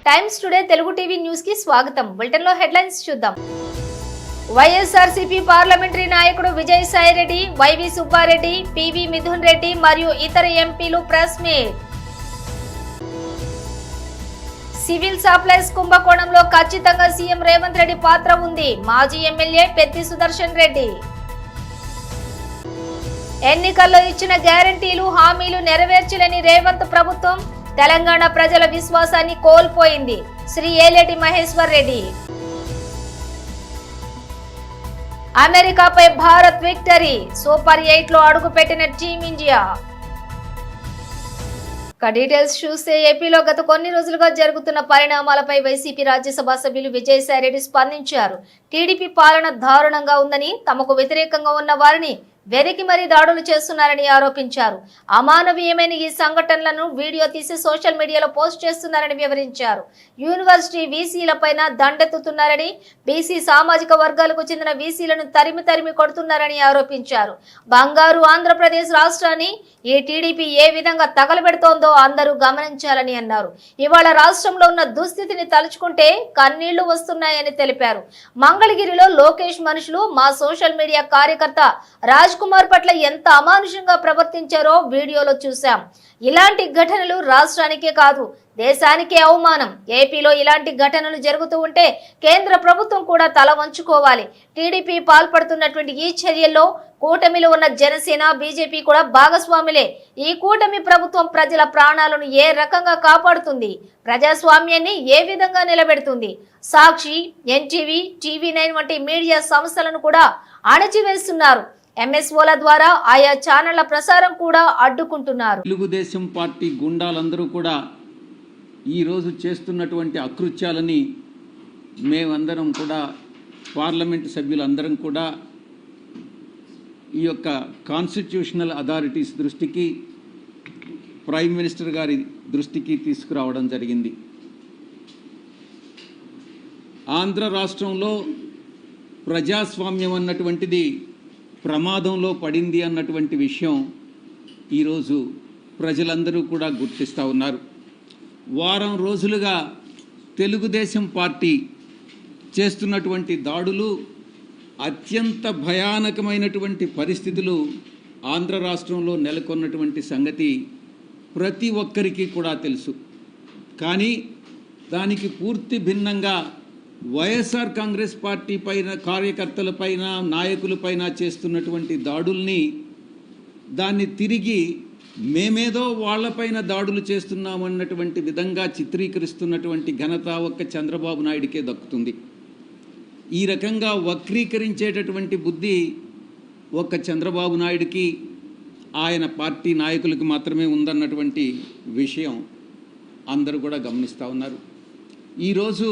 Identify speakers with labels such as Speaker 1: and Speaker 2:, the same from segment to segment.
Speaker 1: Times today Telugu TV news కి స్వాగతం. Bulletin లో హెడ్లైన్స్ చూద్దాం. వైఎస్ఆర్సీపీ పార్లమెంటరీ నాయకుడు విజయసాయిరెడ్డి, వైవి సుబ్బారెడ్డి, పివి మిథున్ రెడ్డి మరియు ఇతర ఎంపీలు ప్రెస్ మీట్. సివిల్ సప్లైస్ కుంభకోణంలో ఖచ్చితంగా సీఎం రేవంత్ రెడ్డి పాత్ర ఉంది. మాజీ ఎమ్మెల్యే పెద్ది సుదర్శన్ రెడ్డి. ఎన్నికల్లో ఇచ్చిన గ్యారంటీలు, హామీలు నెరవేర్చలేని రేవంత్ ప్రభుత్వం తెలంగాణ ప్రజల విశ్వాసాన్ని కోల్పోయింది. శ్రీ ఏలేటి మహేశ్వర్ రెడ్డి. అమెరికాపై భారత్ విక్టరీ, సూపర్ 8 లో అడుగుపెట్టిన టీమిండియా. డీటెయిల్స్ చూస్తే ఏపీలో గత కొన్ని రోజులుగా జరుగుతున్న పరిణామాలపై వైసీపీ రాజ్యసభ సభ్యులు విజయసాయిరెడ్డి స్పందించారు. టీడీపీ పాలన దారుణంగా ఉందని, తమకు వ్యతిరేకంగా ఉన్న వారిని వెరికి మరీ దాడులు చేస్తున్నారని ఆరోపించారు. అమానవీయమైన ఈ సంఘటనలను వీడియో తీసి సోషల్ మీడియాలో పోస్ట్ చేస్తున్నారని వివరించారు. యూనివర్సిటీ వీసీలపైన దండెత్తుతున్నారని, బీసీ సామాజిక వర్గాలకు చెందిన వీసీలను తరిమి కొడుతున్నారని ఆరోపించారు. బంగారు ఆంధ్రప్రదేశ్ రాష్ట్రాన్ని ఈ టీడీపీ ఏ విధంగా తగలబెడుతోందో అందరూ గమనించాలని అన్నారు. ఇవాళ రాష్ట్రంలో ఉన్న దుస్థితిని తలుచుకుంటే కన్నీళ్లు వస్తున్నాయని తెలిపారు. మంగళగిరిలో లోకేష్ మనుషులు మా సోషల్ మీడియా కార్యకర్త రాజ్ కుమార్ పట్ల ఎంత అమానుషంగా ప్రవర్తించారో వీడియోలో చూశాం. ఇలాంటి ఘటనలు రాష్ట్రానికే కాదు, దేశానికే అవమానం. ఏపీలో ఇలాంటి ఘటనలు జరుగుతూ ఉంటే కేంద్ర ప్రభుత్వం కూడా తల వంచుకోవాలి. టీడీపీ పాల్పడుతున్నటువంటి ఈ చర్యల్లో కూటమిలో ఉన్న జనసేన, బీజేపీ కూడా భాగస్వాములే. ఈ కూటమి ప్రభుత్వం ప్రజల ప్రాణాలను ఏ రకంగా కాపాడుతుంది, ప్రజాస్వామ్యాన్ని ఏ విధంగా నిలబెడుతుంది? సాక్షి, ఎన్టీవీ, టీవీ9 వంటి మీడియా సంస్థలను కూడా అణచివేస్తున్నారు. ఎంఎస్ఓల ద్వారా ఆయా ఛానళ్ల ప్రసారం కూడా అడ్డుకుంటున్నారు.
Speaker 2: తెలుగుదేశం పార్టీ గుండాలందరూ కూడా ఈరోజు చేస్తున్నటువంటి అకృత్యాలని మేమందరం కూడా, పార్లమెంటు సభ్యులందరం కూడా ఈ యొక్క కాన్స్టిట్యూషనల్ అథారిటీస్ దృష్టికి, ప్రైమ్ మినిస్టర్ గారి దృష్టికి తీసుకురావడం జరిగింది. ఆంధ్ర రాష్ట్రంలో ప్రజాస్వామ్యం అన్నటువంటిది ప్రమాదంలో పడింది అన్నటువంటి విషయం ఈరోజు ప్రజలందరూ కూడా గుర్తిస్తూ ఉన్నారు. వారం రోజులుగా తెలుగుదేశం పార్టీ చేస్తున్నటువంటి దాడులు, అత్యంత భయానకమైనటువంటి పరిస్థితులు ఆంధ్ర రాష్ట్రంలో నెలకొన్నటువంటి సంగతి ప్రతి ఒక్కరికి కూడా తెలుసు. కానీ దానికి పూర్తి భిన్నంగా వైఎస్ఆర్ కాంగ్రెస్ పార్టీ పైన, కార్యకర్తలపైన, నాయకులపైన చేస్తున్నటువంటి దాడుల్ని, దాన్ని తిరిగి మేమేదో వాళ్లపైన దాడులు చేస్తున్నామన్నటువంటి విధంగా చిత్రీకరిస్తున్నటువంటి ఘనత ఒక్క చంద్రబాబు నాయుడికే దక్కుతుంది. ఈ రకంగా వక్రీకరించేటటువంటి బుద్ధి ఒక్క చంద్రబాబు నాయుడికి, ఆయన పార్టీ నాయకులకు మాత్రమే ఉందన్నటువంటి విషయం అందరూ కూడా గమనిస్తూ ఉన్నారు. ఈరోజు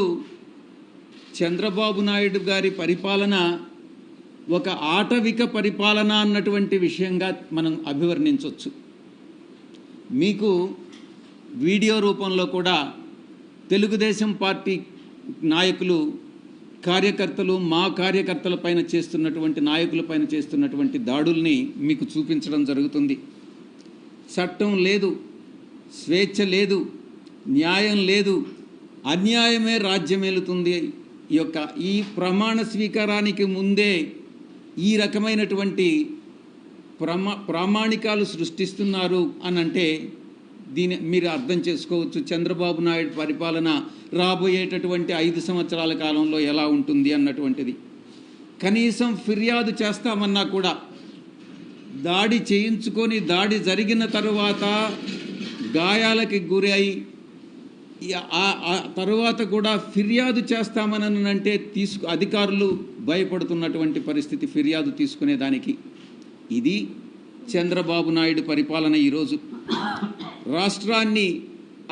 Speaker 2: చంద్రబాబు నాయుడు గారి పరిపాలన ఒక ఆటవిక పరిపాలన అన్నటువంటి విషయంగా మనం అభివర్ణించవచ్చు. మీకు వీడియో రూపంలో కూడా తెలుగుదేశం పార్టీ నాయకులు, కార్యకర్తలు, మా కార్యకర్తల పైన చేస్తున్నటువంటి, నాయకులపైన చేస్తున్నటువంటి దాడుల్ని మీకు చూపించడం జరుగుతుంది. చట్టం లేదు, స్వేచ్ఛ లేదు, న్యాయం లేదు, అన్యాయమే రాజ్యమేలుతుంది. ఈ ప్రమాణ స్వీకారానికి ముందే ఈ రకమైనటువంటి ప్రామాణికాలు సృష్టిస్తున్నారు అని అంటే దీని మీరు అర్థం చేసుకోవచ్చు చంద్రబాబు నాయుడు పరిపాలన రాబోయేటటువంటి 5 సంవత్సరాల కాలంలో ఎలా ఉంటుంది అన్నటువంటిది. కనీసం ఫిర్యాదు చేస్తామన్నా కూడా, దాడి చేయించుకొని, దాడి జరిగిన తరువాత గాయాలకి గురై తరువాత కూడా ఫిర్యాదు చేస్తామనంటే అధికారులు భయపడుతున్నటువంటి పరిస్థితి ఫిర్యాదు తీసుకునేదానికి. ఇది చంద్రబాబు నాయుడు పరిపాలన. ఈరోజు రాష్ట్రాన్ని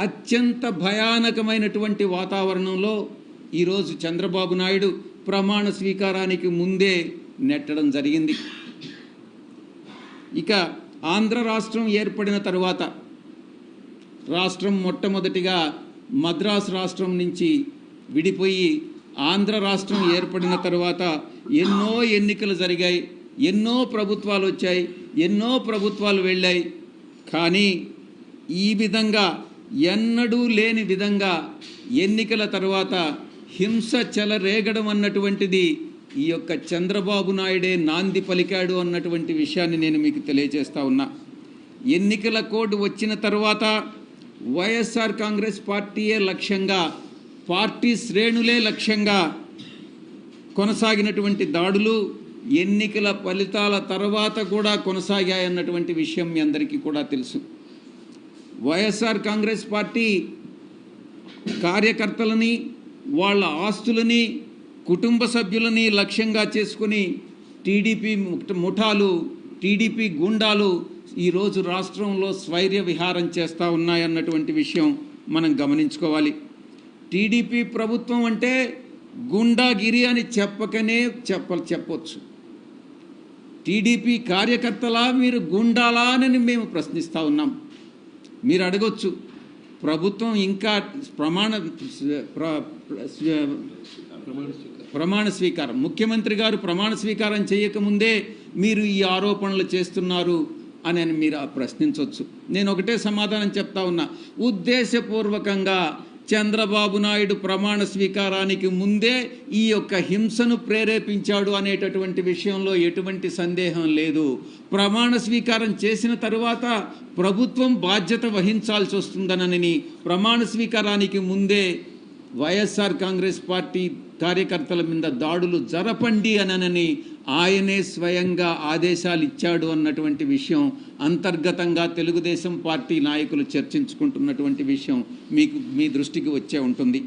Speaker 2: అత్యంత భయానకమైనటువంటి వాతావరణంలో ఈరోజు చంద్రబాబు నాయుడు ప్రమాణ స్వీకారానికి ముందే నెట్టడం జరిగింది. ఇక ఆంధ్ర రాష్ట్రం ఏర్పడిన తరువాత రాష్ట్రం మొట్టమొదటిగా మద్రాసు రాష్ట్రం నుంచి విడిపోయి ఆంధ్ర రాష్ట్రం ఏర్పడిన తరువాత ఎన్నో ఎన్నికలు జరిగాయి, ఎన్నో ప్రభుత్వాలు వచ్చాయి, ఎన్నో ప్రభుత్వాలు వెళ్ళాయి. కానీ ఈ విధంగా ఎన్నడూ లేని విధంగా ఎన్నికల తర్వాత హింస చెలరేగడం అన్నటువంటిది ఈ యొక్క చంద్రబాబు నాయుడే నాంది పలికాడు అన్నటువంటి విషయాన్ని నేను మీకు తెలియజేస్తా ఉన్నా. ఎన్నికల కోడ్ వచ్చిన తర్వాత వైఎస్ఆర్ కాంగ్రెస్ పార్టీయే లక్ష్యంగా, పార్టీ శ్రేణులే లక్ష్యంగా కొనసాగినటువంటి దాడులు ఎన్నికల ఫలితాల తర్వాత కూడా కొనసాగాయన్నటువంటి విషయం మీ అందరికీ కూడా తెలుసు. వైఎస్ఆర్ కాంగ్రెస్ పార్టీ కార్యకర్తలని, వాళ్ళ ఆస్తులని, కుటుంబ సభ్యులని లక్ష్యంగా చేసుకుని టీడీపీ ముఠాలు, టీడీపీ గుండాలు ఈరోజు రాష్ట్రంలో స్వైర్య విహారం చేస్తూ ఉన్నాయన్నటువంటి విషయం మనం గమనించుకోవాలి. టీడీపీ ప్రభుత్వం అంటే గుండాగిరి అని చెప్పొచ్చు. టీడీపీ కార్యకర్తలా మీరు గుండాలా అని మేము ప్రశ్నిస్తూ ఉన్నాం. మీరు అడగొచ్చు, ప్రభుత్వం ఇంకా ప్రమాణ స్వీకారం, ముఖ్యమంత్రి గారు ప్రమాణ స్వీకారం చేయకముందే మీరు ఈ ఆరోపణలు చేస్తున్నారు అని మీరు ప్రశ్నించవచ్చు. నేను ఒకటే సమాధానం చెప్తా ఉన్నా, ఉద్దేశపూర్వకంగా చంద్రబాబు నాయుడు ప్రమాణ స్వీకారానికి ముందే ఈ యొక్క హింసను ప్రేరేపించాడు అనేటటువంటి విషయంలో ఎటువంటి సందేహం లేదు. ప్రమాణ స్వీకారం చేసిన తరువాత ప్రభుత్వం బాధ్యత వహించాల్సి వస్తుందనని ప్రమాణ స్వీకారానికి ముందే వైఎస్ఆర్ కాంగ్రెస్ పార్టీ కార్యకర్తల మీద దాడులు జరపండి అనని ఆయనే స్వయంగా ఆదేశాలు ఇచ్చాడు అన్నటువంటి విషయం అంతర్గతంగా తెలుగుదేశం పార్టీ నాయకులు చర్చించుకుంటున్నటువంటి విషయం మీకు మీ దృష్టికి వచ్చే ఉంటుంది.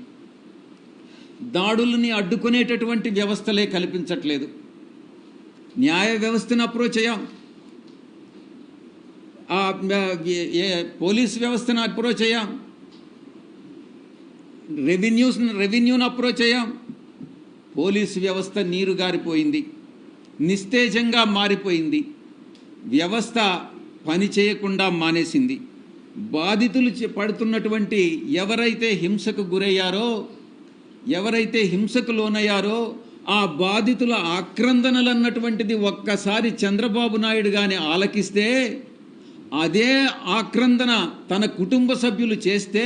Speaker 2: దాడులని అడ్డుకునేటటువంటి వ్యవస్థలే కల్పించట్లేదు. న్యాయ వ్యవస్థను అప్రోచ్ అయ్యాం, పోలీస్ వ్యవస్థను అప్రోచ్ అయ్యాం, రెవెన్యూను అప్రోచ్ అయ్యాం. పోలీసు వ్యవస్థ నీరు గారిపోయింది, నిస్తేజంగా మారిపోయింది. వ్యవస్థ పని చేయకుండా మానేసింది. బాధితులు పడుతున్నటువంటి ఎవరైతే హింసకు గురయ్యారో, ఎవరైతే హింసకు లోనయ్యారో ఆ బాధితుల ఆక్రందనలు అన్నటువంటిది ఒక్కసారి చంద్రబాబు నాయుడు గాని ఆలకిస్తే, అదే ఆక్రందన తన కుటుంబ సభ్యులు చేస్తే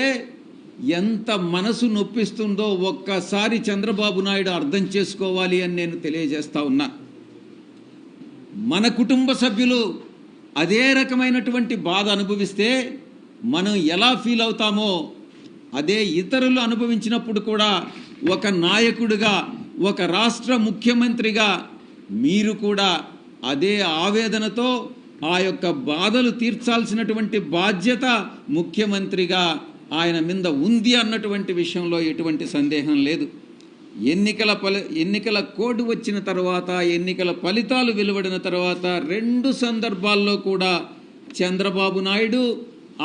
Speaker 2: ఎంత మనసు నొప్పిస్తుందో ఒక్కసారి చంద్రబాబు నాయుడు అర్థం చేసుకోవాలి అని నేను తెలియజేస్తా ఉన్నా. మన కుటుంబ సభ్యులు అదే రకమైనటువంటి బాధ అనుభవిస్తే మనం ఎలా ఫీల్ అవుతామో అదే ఇతరులు అనుభవించినప్పుడు కూడా ఒక నాయకుడిగా, ఒక రాష్ట్ర ముఖ్యమంత్రిగా మీరు కూడా అదే ఆవేదనతో ఆ యొక్క బాధలు తీర్చాల్సినటువంటి బాధ్యత ముఖ్యమంత్రిగా ఆయన మీద ఉంది అన్నటువంటి విషయంలో ఎటువంటి సందేహం లేదు. ఎన్నికల కోడ్ వచ్చిన తర్వాత, ఎన్నికల ఫలితాలు వెలువడిన తర్వాత 2 సందర్భాల్లో కూడా చంద్రబాబు నాయుడు,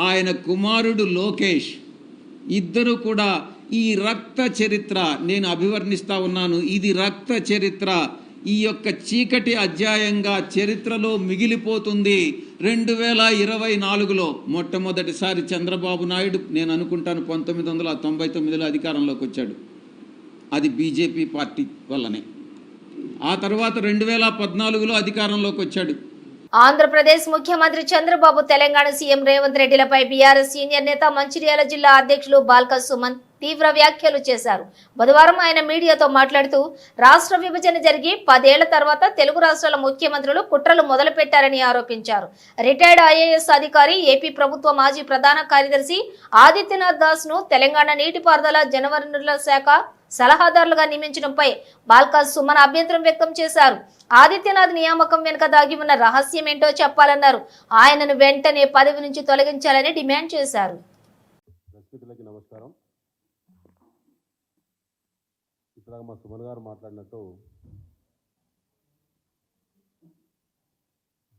Speaker 2: ఆయన కుమారుడు లోకేష్ ఇద్దరు కూడా ఈ రక్త చరిత్ర నేను అభివర్ణిస్తా ఉన్నాను. ఇది రక్త చరిత్ర, ఈ యొక్క చీకటి అధ్యాయంగా చరిత్రలో మిగిలిపోతుంది. 2024లో మొట్టమొదటిసారి చంద్రబాబు నాయుడు, నేను అనుకుంటాను 1999లో అధికారంలోకి వచ్చాడు. అది బీజేపీ పార్టీ వల్లనే. ఆ తర్వాత 2014లో అధికారంలోకి వచ్చాడు.
Speaker 1: ఆంధ్రప్రదేశ్ ముఖ్యమంత్రి Chandrababu Telangana CM Revanth రెడ్డిలపై BRS senior నేత మంచిర్యాల జిల్లా అధ్యక్షులు బాల్క సుమన్ తీవ్ర వ్యాఖ్యలు చేశారు. బుధవారం ఆయన మీడియాతో మాట్లాడుతూ రాష్ట్ర విభజన జరిగి 10 ఏళ్ల తర్వాత తెలుగు రాష్ట్రాల ముఖ్యమంత్రులు కుట్రలు మొదలుపెట్టారని ఆరోపించారు. రిటైర్డ్ ఐఏఎస్ అధికారి, ఏపీ ప్రభుత్వ మాజీ ప్రధాన కార్యదర్శి ఆదిత్యనాథ్ దాస్ ను తెలంగాణ నీటిపారుదల జలవనరుల శాఖ సలహాదారులుగా నియమించడంపై బాల్క సుమన్ అభ్యంతరం వ్యక్తం చేశారు. ఆదిత్యనాథ్ నియామకం వెనుక దాగి ఉన్న రహస్యం ఏంటో చెప్పాలన్నారు. ఆయనను వెంటనే పదవి నుంచి తొలగించాలని డిమాండ్ చేశారు.
Speaker 3: నమస్కారం. ఇప్పుడు మా సుమన్ గారు మాట్లాడినట్టు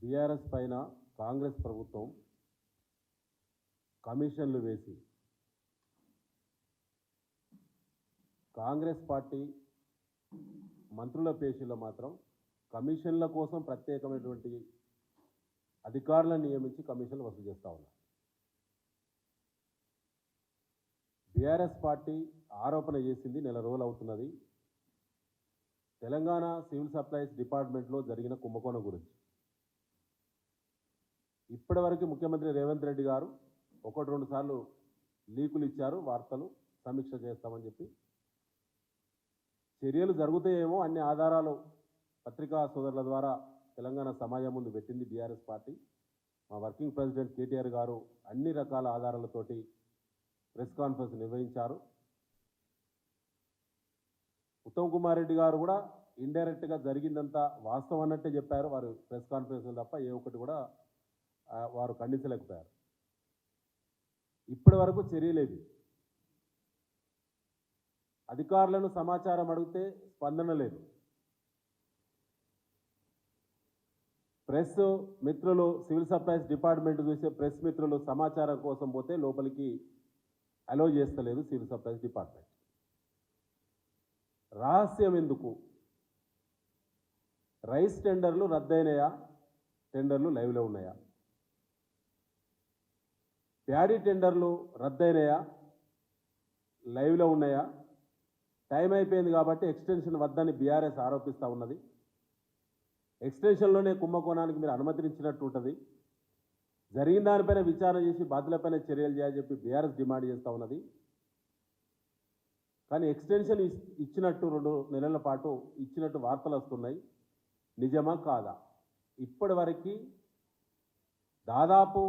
Speaker 3: బీఆర్ఎస్ పైన కాంగ్రెస్ ప్రభుత్వం కమిషన్లు వేసి కాంగ్రెస్ పార్టీ మంత్రుల పేషీలో మాత్రం కమిషన్ల కోసం ప్రత్యేకమైనటువంటి అధికారులను నియమించి కమిషన్లు వసూలు చేస్తూ ఉన్నారు. బీఆర్ఎస్ పార్టీ ఆరోపణ చేసింది, నెల రోజులు అవుతున్నది, తెలంగాణ సివిల్ సప్లైస్ డిపార్ట్మెంట్లో జరిగిన కుంభకోణం గురించి. ఇప్పటివరకు ముఖ్యమంత్రి రేవంత్ రెడ్డి గారు 1-2 సార్లు లీకులు ఇచ్చారు, వార్తలు సమీక్ష చేస్తామని చెప్పి చర్యలు జరుగుతాయేమో అన్ని ఆధారాలు పత్రికా సోదరుల ద్వారా తెలంగాణ సమాజం ముందు పెట్టింది బీఆర్ఎస్ పార్టీ. మా వర్కింగ్ ప్రెసిడెంట్ కేటీఆర్ గారు అన్ని రకాల ఆధారాలతోటి ప్రెస్ కాన్ఫరెన్స్ నిర్వహించారు. ఉత్తమ్ కుమార్ రెడ్డి గారు కూడా ఇండైరెక్ట్గా జరిగిందంతా వాస్తవం అన్నట్టే చెప్పారు. వారు ప్రెస్ కాన్ఫరెన్స్ తప్ప ఏ ఒక్కటి కూడా వారు ఖండించలేకపోయారు. ఇప్పటి వరకు చర్యలేదు. అధికారులను సమాచారం అడిగితే స్పందన లేదు. ప్రెస్ మిత్రులు, సివిల్ సప్లైస్ డిపార్ట్మెంట్ చూసే ప్రెస్ మిత్రులు సమాచారం కోసం పోతే లోపలికి అలో చేస్తలేదు సివిల్ సప్లైస్ డిపార్ట్మెంట్. రహస్యం ఎందుకు? రైస్ టెండర్లు రద్దయినాయా? టెండర్లు లైవ్లో ఉన్నాయా? ప్యాడీ టెండర్లు రద్దయినాయా? లైవ్లో ఉన్నాయా? టైం అయిపోయింది కాబట్టి ఎక్స్టెన్షన్ వద్దని బీఆర్ఎస్ ఆరోపిస్తూ ఉన్నది. ఎక్స్టెన్షన్లోనే కుంభకోణానికి మీరు అనుమతించినట్టు ఉంటుంది. జరిగిన దానిపైన విచారణ చేసి బాధ్యులపైన చర్యలు చేయాలని చెప్పి బీఆర్ఎస్ డిమాండ్ చేస్తూ ఉన్నది. కానీ ఎక్స్టెన్షన్ ఇచ్చినట్టు 2 నెలల పాటు ఇచ్చినట్టు వార్తలు వస్తున్నాయి. నిజమా కాదా? ఇప్పటి వరకు దాదాపు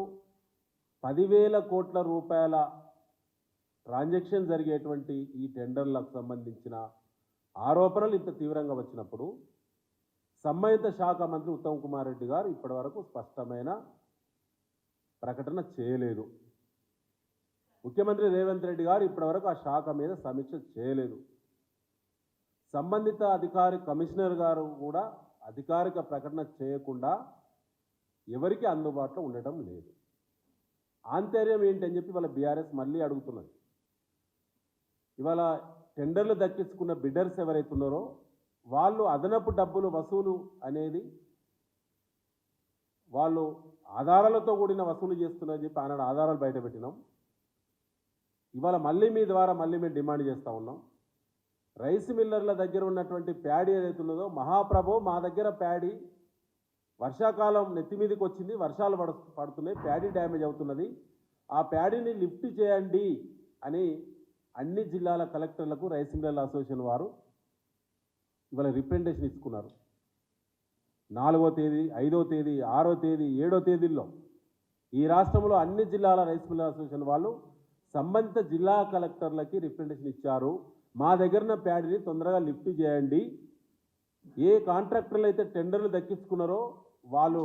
Speaker 3: 10,000 కోట్ల రూపాయల ట్రాన్సాక్షన్ జరిగేటువంటి ఈ టెండర్లకు సంబంధించిన ఆరోపణలు ఇంత తీవ్రంగా వచ్చినప్పుడు సంబంధిత శాఖ మంత్రి ఉత్తమ్ కుమార్ రెడ్డి గారు ఇప్పటివరకు స్పష్టమైన ప్రకటన చేయలేదు. ముఖ్యమంత్రి రేవంత్ రెడ్డి గారు ఇప్పటివరకు ఆ శాఖ మీద సమీక్ష చేయలేదు. సంబంధిత అధికారి కమిషనర్ గారు కూడా అధికారిక ప్రకటన చేయకుండా ఎవరికి అందుబాటులో ఉండటం లేదు. ఆంతర్యం ఏంటని చెప్పి వాళ్ళ బీఆర్ఎస్ మళ్ళీ అడుగుతున్నది. ఇవాళ టెండర్లు దక్కించుకున్న బిడ్డర్స్ ఎవరైతున్నారో వాళ్ళు అదనపు డబ్బులు వసూలు అనేది వాళ్ళు ఆధారాలతో కూడిన వసూలు చేస్తున్నారని చెప్పి ఆనాడు ఆధారాలు బయట పెట్టినాం. ఇవాళ మళ్ళీ మీ ద్వారా మళ్ళీ మేము డిమాండ్ చేస్తూ ఉన్నాం. రైస్ మిల్లర్ల దగ్గర ఉన్నటువంటి ప్యాడీ ఏదైతే ఉన్నదో, మహాప్రభు మా దగ్గర ప్యాడీ వర్షాకాలం నెత్తి మీదకి వచ్చింది, వర్షాలు పడుతున్నాయి, ప్యాడీ డ్యామేజ్ అవుతున్నది, ఆ ప్యాడీని లిఫ్ట్ చేయండి అని అన్ని జిల్లాల కలెక్టర్లకు రైస్ మిల్లర్ల అసోసియేషన్ వారు ఇవాళ రిప్రజెంటేషన్ ఇచ్చుకున్నారు. 4వ తేదీ, 5వ తేదీ, 6వ తేదీ, 7వ తేదీల్లో ఈ రాష్ట్రంలో అన్ని జిల్లాల రైస్ మిల్లర్ అసోసియేషన్ వాళ్ళు సంబంధిత జిల్లా కలెక్టర్లకి రిప్రజెంటేషన్ ఇచ్చారు. మా దగ్గర ప్యాడీని తొందరగా లిఫ్ట్ చేయండి. ఏ కాంట్రాక్టర్లు అయితే టెండర్లు దక్కించుకున్నారో వాళ్ళు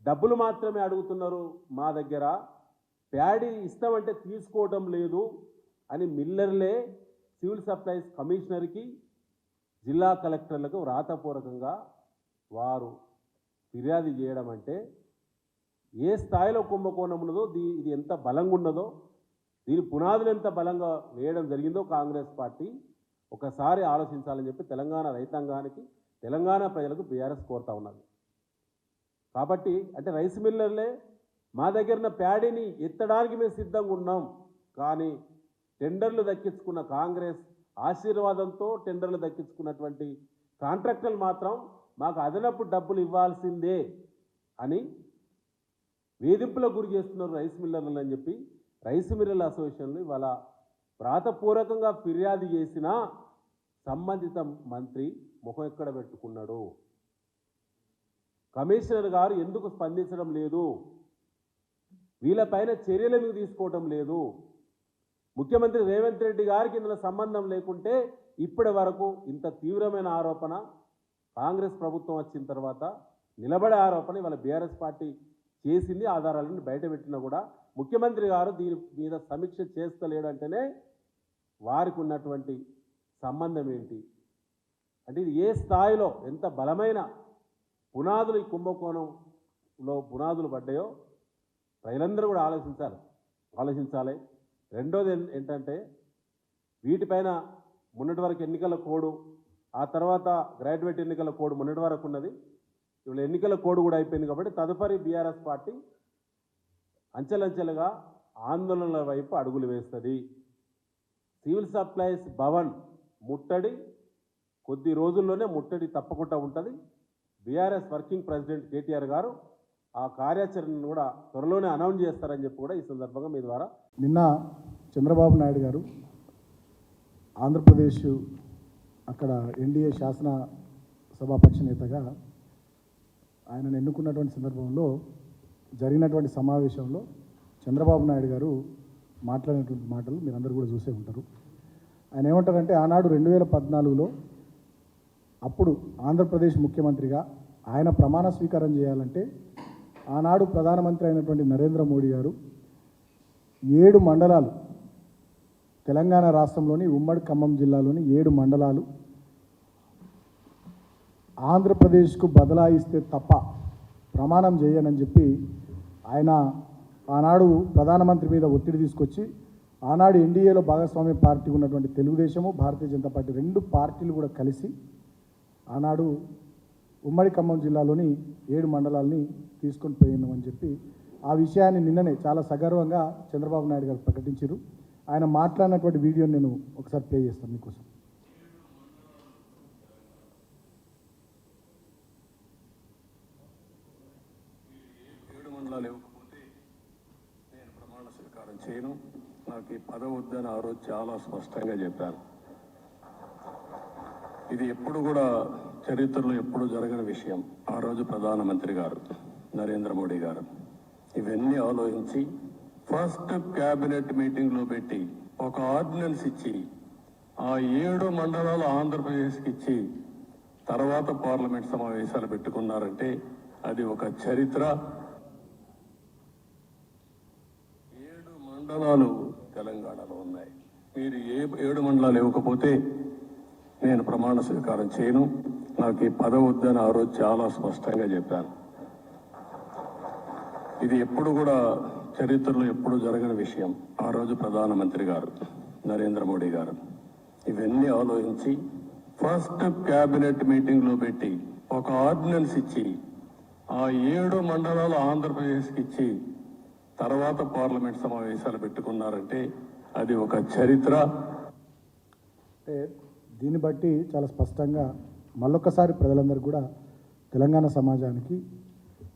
Speaker 3: డబ్బులు మాత్రమే అడుగుతున్నారు, మా దగ్గర ప్యాడీ ఇస్తామంటే తీసుకోవడం లేదు అని మిల్లర్లే సివిల్ సప్లైస్ కమిషనర్కి, జిల్లా కలెక్టర్లకు వ్రాతపూర్వకంగా వారు ఫిర్యాదు చేయడం అంటే ఏ స్థాయిలో కుంభకోణం ఉన్నదో, ఇది ఎంత బలంగా ఉన్నదో, దీని పునాదులు ఎంత బలంగా వేయడం జరిగిందో కాంగ్రెస్ పార్టీ ఒకసారి ఆలోచించాలని చెప్పి తెలంగాణ రైతాంగానికి, తెలంగాణ ప్రజలకు బీఆర్ఎస్ కోరుతా ఉన్నది. కాబట్టి అంటే రైస్ మిల్లర్లే మా దగ్గర ప్యాడీని ఎత్తడానికి మేము సిద్ధంగా ఉన్నాం, కానీ టెండర్లు దక్కించుకున్న కాంగ్రెస్ ఆశీర్వాదంతో టెండర్లు దక్కించుకున్నటువంటి కాంట్రాక్టర్లు మాత్రం మాకు అదనపు డబ్బులు ఇవ్వాల్సిందే అని వేధింపులకు గురి చేస్తున్నారు రైస్ మిల్లర్లు అని చెప్పి రైస్ మిల్లర్ల అసోసియేషన్లు ఇవాళ వ్రాతపూర్వకంగా ఫిర్యాదు చేసినా సంబంధిత మంత్రి ముఖం ఎక్కడ పెట్టుకున్నాడు? కమిషనర్ గారు ఎందుకు స్పందించడం లేదు? వీళ్ళపైన చర్యలు ఎందుకు తీసుకోవటం లేదు? ముఖ్యమంత్రి రేవంత్ రెడ్డి గారికి ఇందులో సంబంధం లేకుంటే ఇప్పటి వరకు ఇంత తీవ్రమైన ఆరోపణ కాంగ్రెస్ ప్రభుత్వం వచ్చిన తర్వాత నిలబడే ఆరోపణ ఇవాళ బీఆర్ఎస్ పార్టీ చేసింది. ఆధారాలను బయట పెట్టినా కూడా ముఖ్యమంత్రి గారు దీని మీద సమీక్ష చేస్తలేడంటేనే వారికి ఉన్నటువంటి సంబంధం ఏంటి అంటే ఇది ఏ స్థాయిలో ఎంత బలమైన పునాదులు ఈ కుంభకోణంలో పునాదులు పడ్డాయో ప్రజలందరూ కూడా ఆలోచించాలి. రెండోది ఏంటంటే వీటిపైన మొన్నటి వరకు ఎన్నికల కోడ్, ఆ తర్వాత గ్రాడ్యుయేట్ ఎన్నికల కోడ్ మొన్నటి వరకు ఉన్నది. ఇవాళ ఎన్నికల కోడ్ కూడా అయిపోయింది కాబట్టి తదుపరి బీఆర్ఎస్ పార్టీ అంచెలంచెలుగా ఆందోళనల వైపు అడుగులు వేస్తుంది. సివిల్ సప్లైస్ భవన్ ముట్టడి కొద్ది రోజుల్లోనే ముట్టడి తప్పకుండా ఉంటుంది. బీఆర్ఎస్ వర్కింగ్ ప్రెసిడెంట్ కేటీఆర్ గారు ఆ కార్యాచరణను కూడా త్వరలోనే అనౌన్స్ చేస్తారని చెప్పి కూడా ఈ సందర్భంగా మీ ద్వారా
Speaker 4: నిన్న చంద్రబాబు నాయుడు గారు ఆంధ్రప్రదేశ్ అక్కడ ఎన్డీఏ శాసన సభాపక్ష నేతగా ఆయనను ఎన్నుకున్నటువంటి సందర్భంలో జరిగినటువంటి సమావేశంలో చంద్రబాబు నాయుడు గారు మాట్లాడినటువంటి మాటలు మీరందరూ కూడా చూసే ఉంటారు. ఆయన ఏమంటారంటే, ఆనాడు 2014లో అప్పుడు ఆంధ్రప్రదేశ్ ముఖ్యమంత్రిగా ఆయన ప్రమాణ స్వీకారం చేయాలంటే ఆనాడు ప్రధానమంత్రి అయినటువంటి నరేంద్ర మోడీ గారు 7 మండలాలు, తెలంగాణ రాష్ట్రంలోని ఉమ్మడి ఖమ్మం జిల్లాలోని 7 మండలాలు ఆంధ్రప్రదేశ్కు బదలాయిస్తే తప్ప ప్రమాణం చేయనని చెప్పి ఆయన ఆనాడు ప్రధానమంత్రి మీద ఒత్తిడి తీసుకొచ్చి, ఆనాడు ఎన్డీఏలో భాగస్వామ్య పార్టీ ఉన్నటువంటి తెలుగుదేశము, భారతీయ జనతా పార్టీ 2 పార్టీలు కూడా కలిసి ఆనాడు ఉమ్మడి ఖమ్మం జిల్లాలోని 7 మండలాల్ని తీసుకొని పోయినామని చెప్పి ఆ విషయాన్ని నిన్ననే చాలా సగర్వంగా చంద్రబాబు నాయుడు గారు ప్రకటించారు. ఆయన మాట్లాడినటువంటి వీడియోని నేను ఒకసారి ప్లే చేస్తాను మీకోసం.
Speaker 5: లేకపోతే నేను ప్రమాణ స్వీకారం చేయను, నాకు ఈ పదవి వద్దని ఆ రోజు చాలా స్పష్టంగా చెప్పాను. ఇది ఎప్పుడు కూడా చరిత్రలో ఎప్పుడు జరగని విషయం. ఆ రోజు ప్రధానమంత్రి గారు నరేంద్ర మోడీ గారు ఇవన్నీ ఆలోచించి ఫస్ట్ క్యాబినెట్ మీటింగ్లో పెట్టి ఒక ఆర్డినెన్స్ ఇచ్చి ఆ 7 మండలాలు ఆంధ్రప్రదేశ్కి ఇచ్చి తర్వాత పార్లమెంట్ సమావేశాలు పెట్టుకున్నారంటే అది ఒక చరిత్ర. 7 మండలాలు తెలంగాణలో ఉన్నాయి. మీరు 7 మండలాలు ఇవ్వకపోతే నేను ప్రమాణ స్వీకారం చేయను, నాకు ఈ పదవి వద్దని ఆ రోజు చాలా స్పష్టంగా చెప్పాను. ఇది ఎప్పుడు కూడా చరిత్రలో ఎప్పుడు జరగని విషయం. ఆ రోజు ప్రధానమంత్రి గారు నరేంద్ర మోడీ గారు ఇవన్నీ ఆలోచించి ఫస్ట్ క్యాబినెట్ మీటింగ్లో పెట్టి ఒక ఆర్డినెన్స్ ఇచ్చి ఆ 7 మండలాలు ఆంధ్రప్రదేశ్కి ఇచ్చి తర్వాత పార్లమెంట్ సమావేశాలు పెట్టుకున్నారంటే అది ఒక చరిత్ర.
Speaker 4: దీన్ని బట్టి చాలా స్పష్టంగా మళ్ళొక్కసారి ప్రజలందరూ కూడా తెలంగాణ సమాజానికి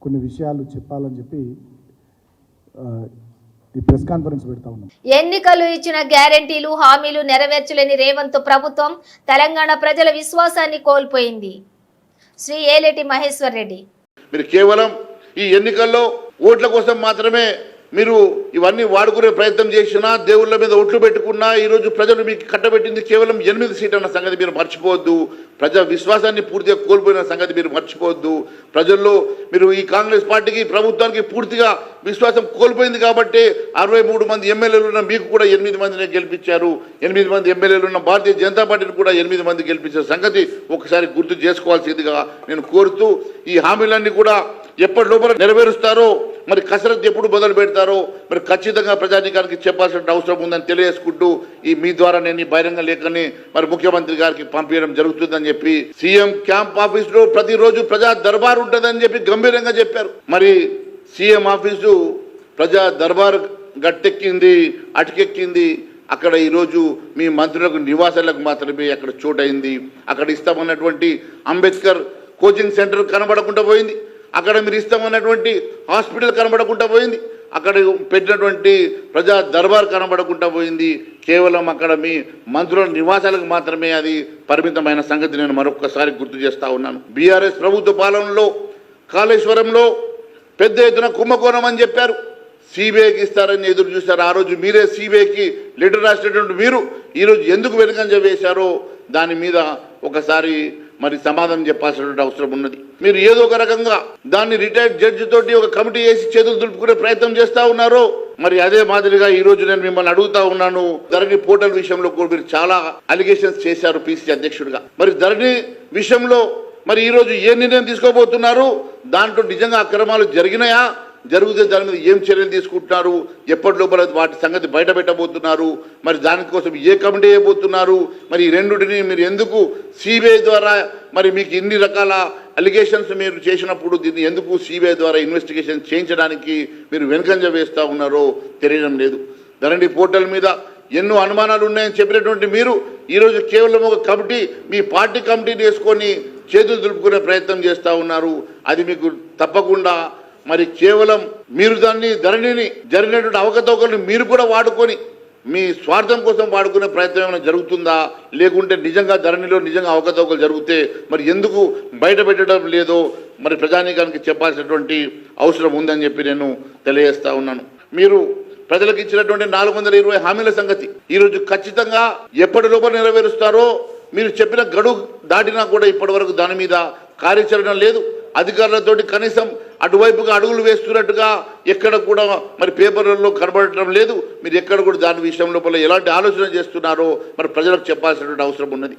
Speaker 4: కొన్ని విషయాలు చెప్పాలని చెప్పి ఈ ప్రెస్ కాన్ఫరెన్స్ పెడతా ఉన్నాం.
Speaker 1: ఎన్నికలు ఇచ్చిన గ్యారెంటీలు హామీలు నెరవేర్చలేని రేవంత్ ప్రభుత్వం తెలంగాణ ప్రజల విశ్వాసాన్ని కోల్పోయింది. శ్రీ ఏలేటి మహేశ్వర్ రెడ్డి,
Speaker 6: మీరు కేవలం ఈ ఎన్నికల్లో ఓట్ల కోసం మాత్రమే మీరు ఇవన్నీ వాడుకునే ప్రయత్నం చేసినా, దేవుళ్ళ మీద ఓట్లు పెట్టుకున్నా, ఈరోజు ప్రజలు మీకు కట్టబెట్టింది కేవలం 8 సీట్లు అన్న సంగతి మీరు మర్చిపోవద్దు. ప్రజా విశ్వాసాన్ని పూర్తిగా కోల్పోయిన సంగతి మీరు మర్చిపోవద్దు. ప్రజల్లో మీరు ఈ కాంగ్రెస్ పార్టీకి, ప్రభుత్వానికి పూర్తిగా విశ్వాసం కోల్పోయింది కాబట్టి 63 మంది ఎమ్మెల్యేలు ఉన్న మీకు కూడా 8 మందినే గెలిపించారు. 8 మంది ఎమ్మెల్యేలు ఉన్న భారతీయ జనతా పార్టీని కూడా 8 మంది గెలిపించిన సంగతి ఒకసారి గుర్తు చేసుకోవాల్సిందిగా నేను కోరుతూ, ఈ హామీలన్నీ కూడా ఎప్పటి లోపల నెరవేరుస్తారో, మరి కసరత్తు ఎప్పుడు మొదలు పెడతారో మరి ఖచ్చితంగా ప్రజానీకానికి చెప్పాల్సిన అవసరం ఉందని తెలియజేసుకుంటూ, ఈ మీ ద్వారా నేను ఈ బహిరంగ లేఖని మరి ముఖ్యమంత్రి గారికి పంపించడం జరుగుతుందని చెప్పి, సీఎం క్యాంప్ ఆఫీస్ లో ప్రతిరోజు ప్రజా దర్బార్ ఉంటుందని చెప్పి గంభీరంగా చెప్పారు. మరి సీఎం ఆఫీసు ప్రజా దర్బార్ గట్టెక్కింది, అటుకెక్కింది. అక్కడ ఈరోజు మీ మంత్రులకు నివాసాలకు మాత్రమే అక్కడ చోటైంది. అక్కడ ఇస్తామన్నటువంటి అంబేద్కర్ కోచింగ్ సెంటర్ కనబడకుండా పోయింది. అక్కడ మీరు ఇస్తామన్నటువంటి హాస్పిటల్ కనబడకుండా పోయింది. అక్కడ పెట్టినటువంటి ప్రజా దర్బార్ కనబడకుండా పోయింది. కేవలం అక్కడ మీ మంత్రుల నివాసాలకు మాత్రమే అది పరిమితమైన సంగతి నేను మరొకసారి గుర్తు చేస్తా ఉన్నాను. బీఆర్ఎస్ ప్రభుత్వ పాలనలో కాళేశ్వరంలో పెద్ద ఎత్తున కుంభకోణం అని చెప్పారు. సిబిఐకి ఇస్తారని ఎదురు చూశారు. ఆ రోజు మీరే సిబిఐకి లెటర్ రాసినటువంటి మీరు ఈరోజు ఎందుకు వెనుకంజ వేశారో దాని మీద ఒకసారి మరి సమాధానం చెప్పాల్సినటువంటి అవసరం ఉన్నది. మీరు ఏదో ఒక రకంగా దాన్ని రిటైర్డ్ జడ్జి తోటి ఒక కమిటీ వేసి చేతులు దులుపుకునే ప్రయత్నం చేస్తా ఉన్నారో, మరి అదే మాదిరిగా ఈ రోజు నేను మిమ్మల్ని అడుగుతా ఉన్నాను. ధరణి పోర్టల్ విషయంలో కూడా మీరు చాలా అలిగేషన్స్ చేశారు పిసిసి అధ్యక్షుడిగా. మరి ధరణి విషయంలో మరి ఈ రోజు ఏ నిర్ణయం తీసుకోబోతున్నారు? దాంట్లో నిజంగా అక్రమాలు జరిగినాయా? జరిగితే దాని మీద ఏం చర్యలు తీసుకుంటున్నారు? ఎప్పటి లోపల వాటి సంగతి బయట పెట్టబోతున్నారు? మరి దానికోసం ఏ కమిటీ వేయబోతున్నారు? మరి ఈ రెండుటిని మీరు ఎందుకు సిబిఐ ద్వారా మరి మీకు ఇన్ని రకాల అలిగేషన్స్ మీరు చేసినప్పుడు దీన్ని ఎందుకు సిబిఐ ద్వారా ఇన్వెస్టిగేషన్ చేయించడానికి మీరు వెనుకంజ వేస్తూ ఉన్నారో తెలియడం లేదు. ధరణి పోర్టల్ మీద ఎన్నో అనుమానాలు ఉన్నాయని చెప్పినటువంటి మీరు ఈరోజు కేవలం ఒక కమిటీ, మీ పార్టీ కమిటీని వేసుకొని చేతులు దులుపుకునే ప్రయత్నం చేస్తూ ఉన్నారు. అది మీకు తప్పకుండా మరి కేవలం మీరు దాన్ని ధరణిని జరిగినటువంటి అవకతవకలను మీరు కూడా వాడుకొని మీ స్వార్థం కోసం వాడుకునే ప్రయత్నం ఏమైనా జరుగుతుందా, లేకుంటే నిజంగా ధరణిలో నిజంగా అవకతవకలు జరిగితే మరి ఎందుకు బయట పెట్టడం లేదో మరి ప్రజానీకానికి చెప్పాల్సినటువంటి అవసరం ఉందని చెప్పి నేను తెలియజేస్తా ఉన్నాను. మీరు ప్రజలకు ఇచ్చినటువంటి 420 హామీల సంగతి ఈరోజు ఖచ్చితంగా ఎప్పటిలోపల నెరవేరుస్తారో, మీరు చెప్పిన గడువు దాటినా కూడా ఇప్పటి వరకు దాని మీద కార్యాచరణ లేదు. అధికారులతోటి కనీసం అటువైపుగా అడుగులు వేస్తున్నట్టుగా ఎక్కడ కూడా మరి పేపర్లలో కనబడటం లేదు. మీరు ఎక్కడ కూడా దాని విషయం లోపల ఎలాంటి ఆలోచన చేస్తున్నారో మరి ప్రజలకు చెప్పాల్సినటువంటి అవసరం ఉన్నది.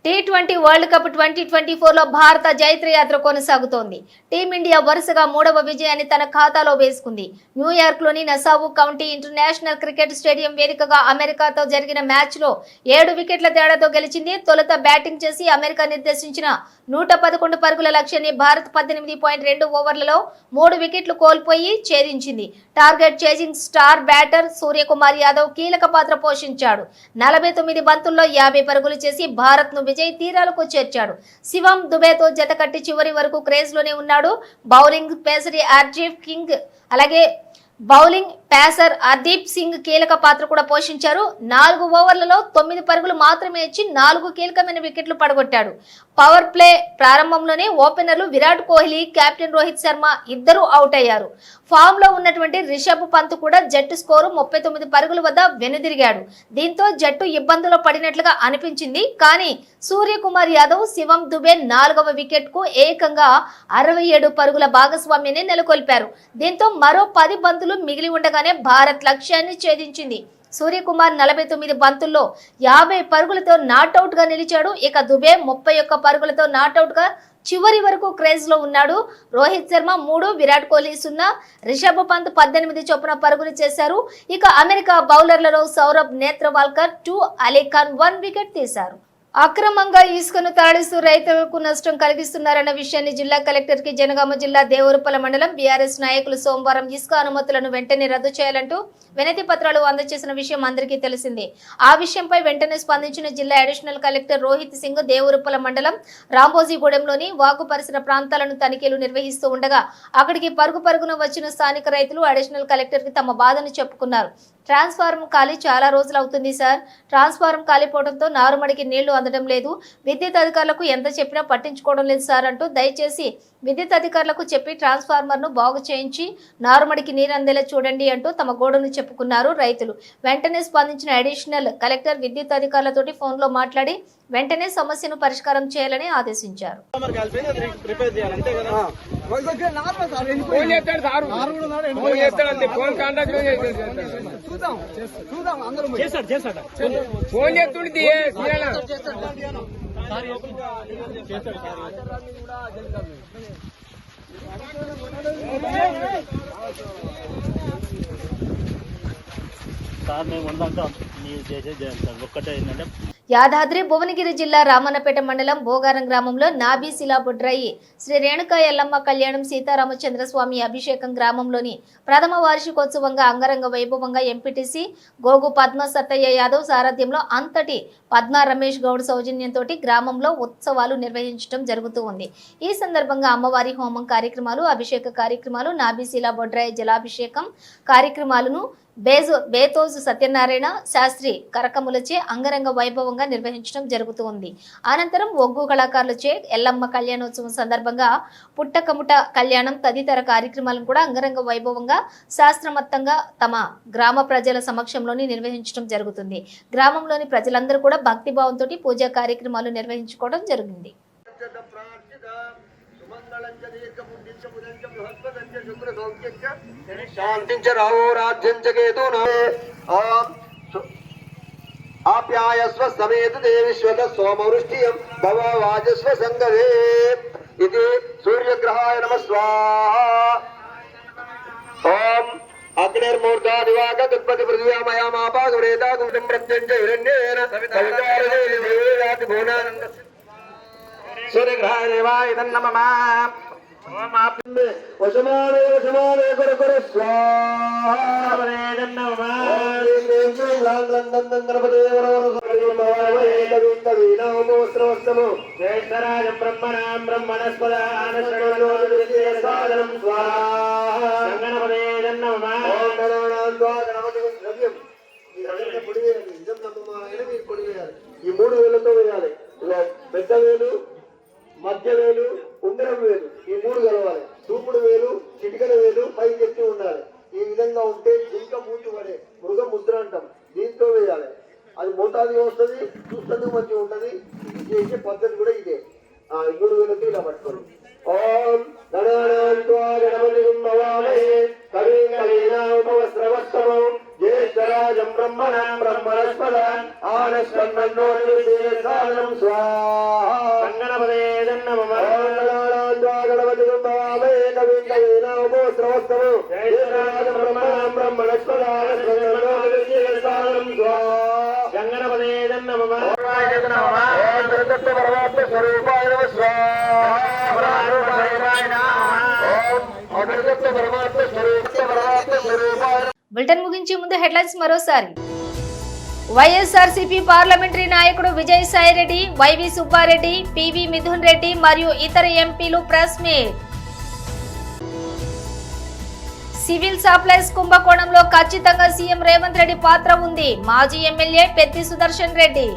Speaker 1: T20 వరల్డ్ కప్ 2024లో భారత జైత్రయాత్ర కొనసాగుతోంది. టీమిండియా వరుసగా 3వ విజయాన్ని తన ఖాతాలో వేసుకుంది. న్యూయార్క్లోని Nassau County International Cricket Stadium వేదికగా అమెరికాతో జరిగిన మ్యాచ్లో 7 వికెట్ల తేడాతో గెలిచింది. తొలుత బ్యాటింగ్ చేసి అమెరికా నిర్దేశించిన 111 పరుగుల లక్ష్యాన్ని భారత్ 18.2 ఓవర్లలో 3 వికెట్లు కోల్పోయి ఛేదించింది. Target chasing star batter Suryakumar Yadav కీలక పాత్ర పోషించాడు. 49 బంతుల్లో 50 పరుగులు చేసి భారత్ ను విజయ్ తీరాలకు చేర్చాడు. శివం దుబేతో జతకట్టి చివరి వరకు క్రేజ్ లోనే ఉన్నాడు. బౌలింగ్ పేసర్ హర్దీప్ సింగ్ కీలక పాత్ర కూడా పోషించారు. 4 ఓవర్లలో 9 పరుగులు మాత్రమే ఇచ్చి 4 కీలకమైన వికెట్లు పడగొట్టాడు. పవర్ ప్లే ప్రారంభంలోనే ఓపెనర్లు విరాట్ కోహ్లీ, కెప్టెన్ రోహిత్ శర్మ ఇద్దరు అవుట్ అయ్యారు. ఫామ్ లో ఉన్నటువంటి రిషబ్ పంత్ కూడా జట్టు స్కోరు 39 పరుగుల వద్ద వెనుదిరిగాడు. దీంతో జట్టు ఇబ్బందులో పడినట్లుగా అనిపించింది. కానీ సూర్యకుమార్ యాదవ్, శివం దుబే 4వ వికెట్ కు ఏకంగా 67 పరుగుల భాగస్వామ్యాన్ని నెలకొల్పారు. దీంతో మరో 10 బంతులు మిగిలి ఉండగానే భారత్ లక్ష్యాన్ని ఛేదించింది. సూర్యకుమార్ 49 బంతుల్లో 50 పరుగులతో నాట్అవుట్ గా నిలిచాడు. ఇక దుబే 31 పరుగులతో నాట్అవుట్ గా చివరి వరకు క్రేజ్ లో ఉన్నాడు. రోహిత్ శర్మ 3, విరాట్ కోహ్లీ 0, రిషబ్ పంత్ 18 చొప్పున పరుగులు చేశారు. ఇక అమెరికా బౌలర్లలో సౌరభ్ నేత్రవాల్కర్ 2, అలీ ఖాన్ 1 వికెట్ తీశారు. అక్రమంగా ఇసుకను తరలిస్తూ రైతులకు నష్టం కలిగిస్తున్నారన్న విషయాన్ని జిల్లా కలెక్టర్ కి జనగామ జిల్లా దేవరుపల మండలం బీఆర్ఎస్ నాయకులు సోమవారం ఇసుక అనుమతులను వెంటనే రద్దు చేయాలంటూ వినతి పత్రాలు అందజేసిన విషయం అందరికీ తెలిసిందే. ఆ విషయంపై వెంటనే స్పందించిన జిల్లా అడిషనల్ కలెక్టర్ రోహిత్ సింగ్ దేవరుపల మండలం రాంబోజీగూడెంలోని వాగు పరిసర ప్రాంతాలను తనిఖీలు నిర్వహిస్తూ ఉండగా అక్కడికి పరుగున వచ్చిన స్థానిక రైతులు అడిషనల్ కలెక్టర్ కి తమ బాధను చెప్పుకున్నారు. ట్రాన్స్ఫార్మర్ ఖాళీ చాలా రోజులు అవుతుంది సార్. ట్రాన్స్ఫార్మర్ కాలిపోవడంతో నారుమడికి నీళ్లు అందడం లేదు. విద్యుత్ అధికారులకు ఎంత చెప్పినా పట్టించుకోవడం లేదు సార్ అంటూ దయచేసి విద్యుత్ అధికారులకు చెప్పి ట్రాన్స్ఫార్మర్ ను బాగు చేయించి నారుమడికి నీరు అందేలా చూడండి అంటూ తమ గోడును చెప్పుకున్నారు రైతులు. వెంటనే స్పందించిన అడిషనల్ కలెక్టర్ విద్యుత్ అధికారులతోటి ఫోన్లో మాట్లాడి వెంటనే సమస్యను పరిష్కారం చేయాలని ఆదేశించారు. యాదాద్రి భువనగిరి జిల్లా రామన్నపేట మండలం భోగారం గ్రామంలో నాభి శిలా బుడ్రాయి శ్రీ రేణుకా ఎల్లమ్మ కళ్యాణం సీతారామచంద్ర స్వామి అభిషేకం గ్రామంలోని ప్రథమ వార్షికోత్సవంగా అంగరంగ వైభవంగా ఎంపీటీసీ గోగు పద్మ సత్తయ్య యాదవ్ సారథ్యంలో అంతటి పద్మ రమేష్ గౌడ్ సౌజన్యంతో గ్రామంలో ఉత్సవాలు నిర్వహించడం జరుగుతూ ఉంది. ఈ సందర్భంగా అమ్మవారి హోమం కార్యక్రమాలు, అభిషేక కార్యక్రమాలు, నాభి శిలా బుడ్రాయి జలాభిషేకం కార్యక్రమాలను బేతోజు సత్యనారాయణ శాస్త్రి కరకములచే అంగరంగ వైభవంగా నిర్వహించడం జరుగుతూ ఉంది. అనంతరం ఒగ్గు కళాకారులచే ఎల్లమ్మ కళ్యాణోత్సవం సందర్భంగా పుట్టకముట కళ్యాణం తదితర కార్యక్రమాలను కూడా అంగరంగ వైభవంగా శాస్త్రమత్తంగా తమ గ్రామ ప్రజల సమక్షంలోని నిర్వహించడం జరుగుతుంది. గ్రామంలోని ప్రజలందరూ కూడా భక్తిభావంతో పూజా కార్యక్రమాలు నిర్వహించుకోవడం జరిగింది.
Speaker 7: ఆప్యాయస్వ సమేత దేవిశ్వత సోమవృష్టియం భవ వాజస్వ సంగవే ఇది సూర్యగ్రహాయ నమ స్వాహా. ఓం అగ్నిర్మూర్ధా దివాక దుత్పతి పృథివ్యామయామాపాగురేతా గుండం ప్రత్యంచ హిరణ్యేన సవితారదేవి భువనానంద సూర్యగ్రహాయ దేవాయ నమః. వశమానే వశమానే గురు గురు స్వాహా. జ్యేష్ఠరాజం బ్రహ్మణాం బ్రహ్మణస్పదానం స్వాహా. గణపతే నమః. పొడి వేయాలి, నిజం నమ్మమా ఆయన మీరు పొడి వేయాలి. ఈ 3 వేలతో వేయాలి. ఇలా పెద్ద వేలు, మధ్య వేలు, ఉంగరం వేలు, ఈ 3 కలవాలి. చూపుడు వేలు, చిటికల వేలు పైకి ఎత్తి ఉండాలి. ఈ విధంగా ఉంటే జింక మూతి పడే మృగ ముద్ర అంటాం, దీంతో వేయాలి. అది మోతాదుగా వస్తుంది, చూస్తేందుకు మంచిగా ఉంటుంది. ఇది చేసే పద్ధతి కూడా ఇదే. ఈ 3 వేలతో ఇలా పట్టుకోండి. ఓం గణానాన్త్వా గణపతిం భవామహే కవిం కవీనాముపవస్రవస్తమం జ్యేష్ఠరాజం బ్రహ్మణాం బ్రహ్మణస్పదాన్ ఆనశ్వన్నోర్విశేషానం స్వాహా. గణపతే నమః. ఓం గణానాన్త్వా గణపతిం భవామహే కవిం కవీనాముపవస్రవస్తమం జ్యేష్ఠరాజం బ్రహ్మణాం బ్రహ్మణస్పదాన్ ఆనశ్వన్నోర్విశేషానం స్వాహా. గణపతే నమః. ఓం జగత్ పరమాత్మ స్వరూపాయ నమః స్వాహా.
Speaker 1: బులెటిన్ ముగించే ముందు హెడ్లైన్స్ మరోసారి. వైఎస్ఆర్సీపీ పార్లమెంటరీ నాయకుడు విజయసాయిరెడ్డి, వైవి సుబ్బారెడ్డి, పివి మిథున్ రెడ్డి మరియు ఇతర ఎంపీలు ప్రెస్ మీట్. సివిల్ సప్లైస్ కుంభకోణంలో ఖచ్చితంగా సీఎం రేవంత్ రెడ్డి పాత్ర ఉంది, మాజీ ఎమ్మెల్యే పెద్ది సుదర్శన్ రెడ్డి.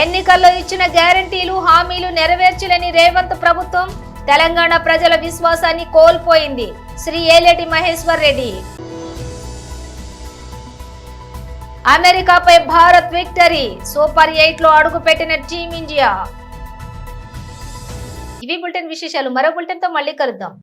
Speaker 1: ఎన్నికల్లో ఇచ్చిన గ్యారంటీలు, హామీలు నెరవేర్చలేని రేవంత్ ప్రభుత్వం తెలంగాణ ప్రజల విశ్వాసాన్ని కోల్పోయింది, శ్రీ ఏలేటి మహేశ్వర్ రెడ్డి. అమెరికాపై భారత్ విక్టరీ, సూపర్ 8 లో అడుగుపెట్టిన టీమిండియా. ఇవి బులెటిన్ విశేషాలు. మరో బులెటిన్ తో మళ్ళీ కలుద్దాం.